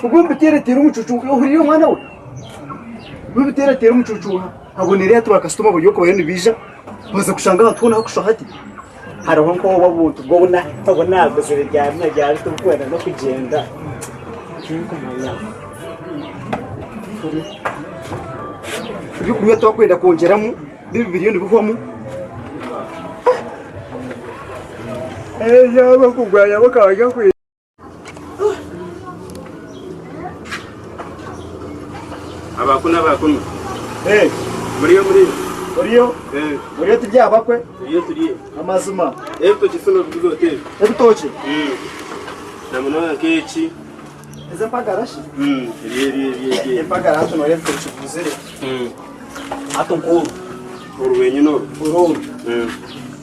ugomba tera umucucu uhuriye umwana we ugomba tera umucucu abonera tu akastoma buryo ko yene bija baza kushanga batubona kushahati hariho nko babuntu bwobona babona gusere ryamye ryari tukwenda no kugenda uri kumwe twakwenda kongeramo bibiriyoni bivamo yaba kugwanya bakajya kwe abakuna Muriyo tujya bakwe turiye amazima to kisono bigote ebitoki namuna kechi eza pagarashi riye pagara hato no rento chikuzere hato nkuru uruwenye no ururu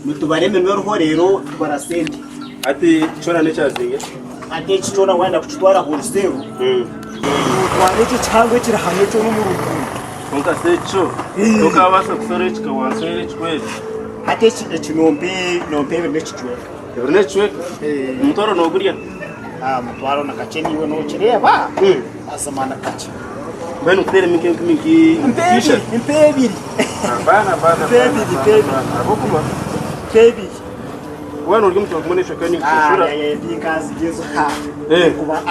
mutubareme mero rero tubarasendi ati chona nechazinge ati chitona wanda kuchitwara holisero twanecho cyangwe kirahanye cyo n'umurugo konka secho toka basa kusore chikawansere chikwezi ati chinombe bemechitwe Ernechwe mutoro no guria mutwaro nakacheni iwe no chireba asamana kachi beno tere mingi kisha impebiri bana impebiri abokuma impebiri wano uri mtu akumonesha kani kushura ndikazi gezo kuba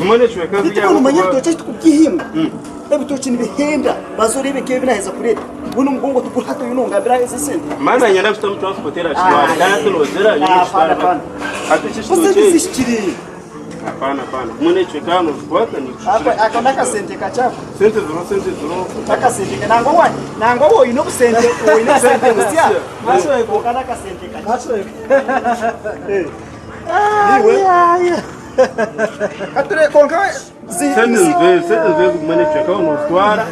umonesha kazi ya umanye bitoche tukugihimba ebitoche nibihenda bazorebe kebe naheza kureta buno mgongo tukuhato yunonga bira esesende mana nyanda kusta mtu transportera shwa kana lozera hapana ati chistoche sichiri hapana umonesha kano kwata ni hapa akandaka sente kachako sente zero taka sente nango wo ino sente musia maso eko kandaka sente kachako niwe Katore konka sente kumonesha kano twara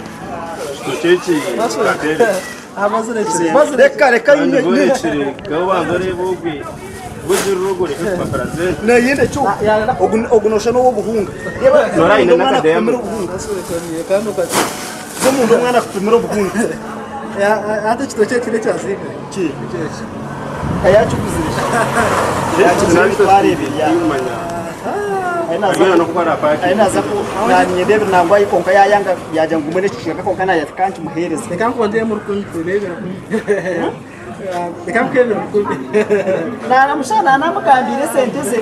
chistoche katele reka yine gawanzore bogwe buzirugo reka paparazze na yinde cyo ogunosha no buhunga nora ine nakademo kandi ukati zo muntu mwana kutumira buhunga ate kitoche kile cyazika ki ayacu kuzirisha yacu twarebera aina no kwara paki aina zapo na nyedebe nangwa ikonka yayanga yaja ngumene chishaka konka na yakanti muhereza nekankonde mu rukundo rebera nekamkebe rukundo na mushana namugambire sente ze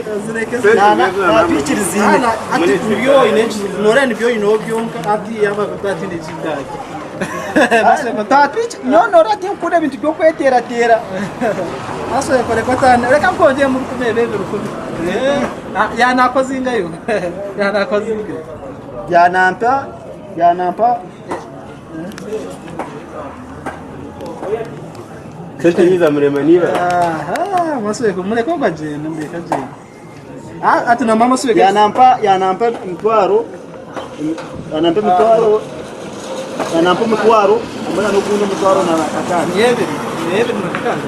na bikirizine ati byo inechi norani byo inobyonka ati yaba kutati ndikindaki Tatwich no rati ukure bintu byo kwetera aso yakore kwatana reka mkonje mu rukundo rebera rukundo yanakoze ingayo yanakoze ingayo yanampa sente nyiza muremaniba maswe ko mure ko gajene mbeka jene ati na mama swe yanampa mtwaro mbona nokundo mtwaro na kakana yebe nakakana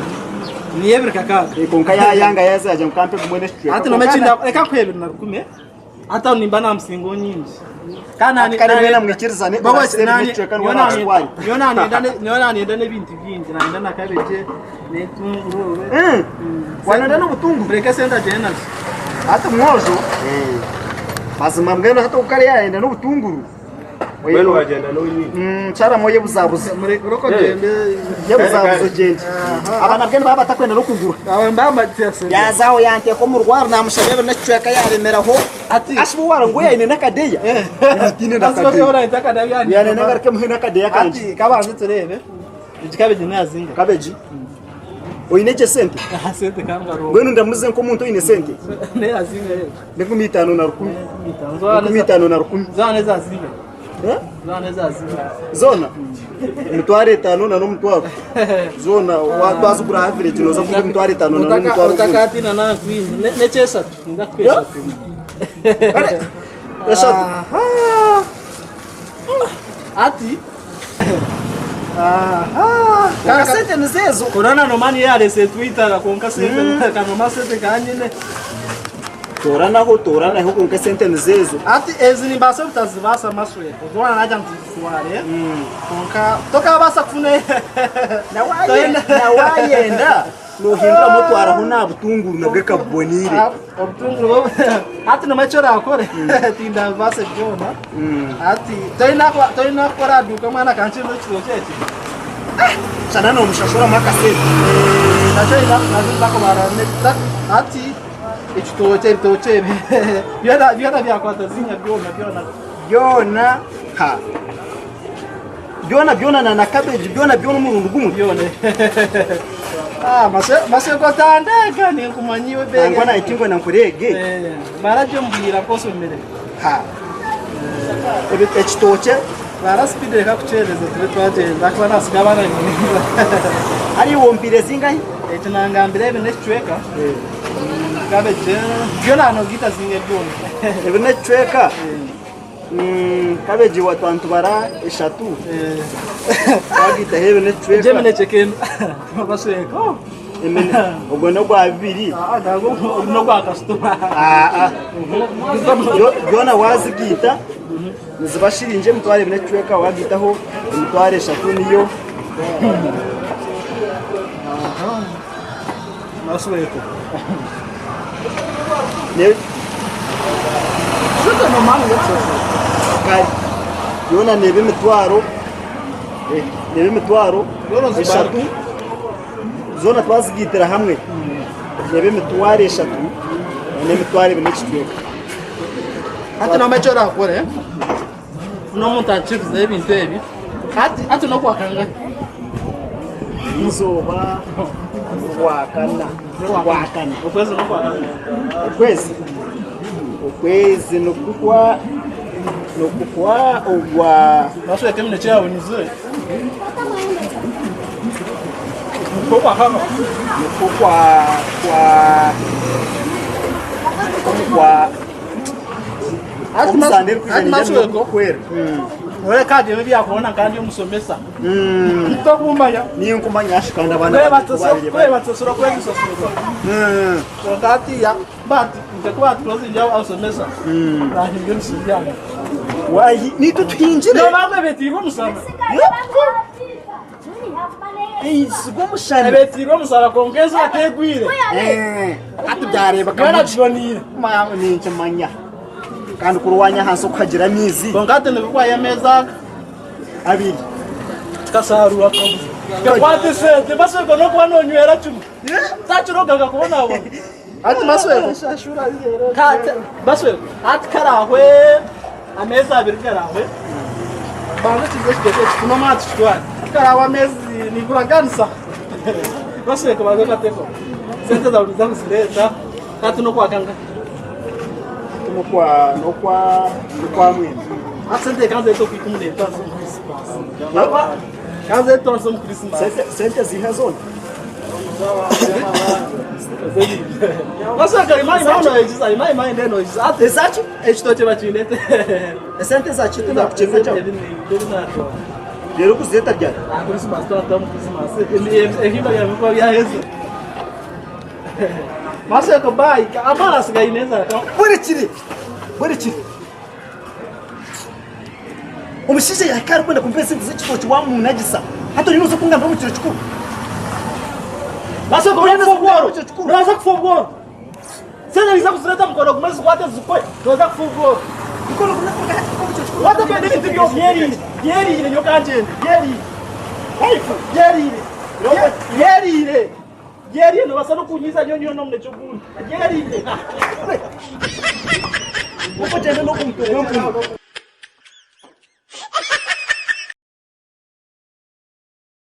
niyebre kakana konka yanga yaza aje mkampe kumwene shwe ati no mechinda reka kwebe na rukume ata nimba na msingo nyingi kana na mwikirizane baba yona nienda bintu byingi naenda nakabeje netunguru wanaenda no butungu breka senda jena hata mwozo bazima mgena hata ukali yaenda no butunguru wenu wajenda no yini chara moye buzabuza muri roko jende yabuzabuza jende abana bwene baba takwenda no kugura abamba tsese yazao yante ko mu rwaro namushabebe nacweka yaremeraho ati ashibu wara ngo yayine nakadeya tine nakadeya yani nagarke mu nakadeya kandi ati kabanze turebe igikabeje nazinga kabeji oyineje sente sente kangaro ngwenu ndamuze ko muntu ine sente ne azinga ndiko 5 na 10 zane zazinga zane zazinga zona mutware 5 na no mutwaro zona watwaza kura havire kinoza ku mutware 5 na no mutwaro utakati na na kwini ne chesa ngakwesa ati kaka sente nzezo korana no mani yale se Twitter konka sente kana masete kanyine torana ho konka sente nzezo ati ezini basa utazibasa maswe uzwana naja mtisuwale konka toka basa kufune na wayenda nohinga mutwara ho na butunguru nabwe kabonire obutunguru ati namachora akore tinda vase byona ati toina kora duka mwana kanchi no chiro chechi sana no mushashora makaseti nachoina ko bara neta ati itoche byona byakwata zinya byona ha byona na cabbage byona murundu gumu byona mase kotandega ni kumanyiwe bege ngwana itingo na kurege baraje mbwira koso mbere ha ebite chitoche bara speed ka kuchereza tube twagenda kwa nasigabana ni ari wompire zingai etinangambire bene chweka cabbage byona no gita zinge byona ebene chweka cabbage watwantu bara eshatu agita hebe ne chweka jemene chekeno basweko emene ogono gwa bibiri dago no gwa customer byona wazigita nizibashirinje mutware bene chweka wagitaho mutware eshatu niyo basweko ne Shuka no manu yatsoso kai byona nebe mitwaro eshatu zona twazigitira hamwe nebe mitware eshatu ne mitware bine chitweka ati no mechora akore no monta chips ebintu ebi ati no kwakanga izoba wakana ukwezi no kwakanga ukwezi nokukwa ogwa basweke mine chawo nizwe kwa hama omusandere kujanja kwera ore kadi ebi yakona kandi umusomesa tokumanya ni nkumanya ashikanda bana kwe batsosoro kwe gisosoro kati ya but ndekuba close njao ausomesa rahinge nsijana wayi ni tutwinjire no bamwe betigo musana sigo mushana betigo musana kongeza ategwire ati byareba kana chonire ma ni nchimanya kandi kurwanya hanso kuhagira mizi kongate ndikwa ya meza abiri kasaru akabuze kwate sente basweko no kwa nonywera chuma tachirogaga kubona abo ati basweko shashura kate basweko ati karahwe ameza abiri karahwe banga chigeshike kuno mati chitwani karahwe amezi ni kuraganisa basweko bagakateko sente za uliza kusileta kati no kwa kanga no kwa mwini asante kanze to kikumune tazo Christmas kanze to some Christmas sente zihazona Wasa kari mai no ejiza mai ndeno ejiza ezachi echitoche bachindete sente zachi tuna kucheka chao lero kuzeta byari Christmas to atamu Christmas ehiba ya mko ya yesu Masa ko bai amara siga ineza ka buri kiri umushishe yakari kwenda kumpesa sente z'ikitoki wa munagisa hato ni nuzo kungamba mu kiro chikuru Masa ko yenda kuboro uraza kufoboro Sasa niza kusileta mkono kumezi kwate zikwe uraza kufoboro mkono kunafunga mu kiro chikuru Wata pendeni video yeri ile nyokanje yeri no basano kunyiza nyonyo no mnechobuni yeri uko tena no kumtoa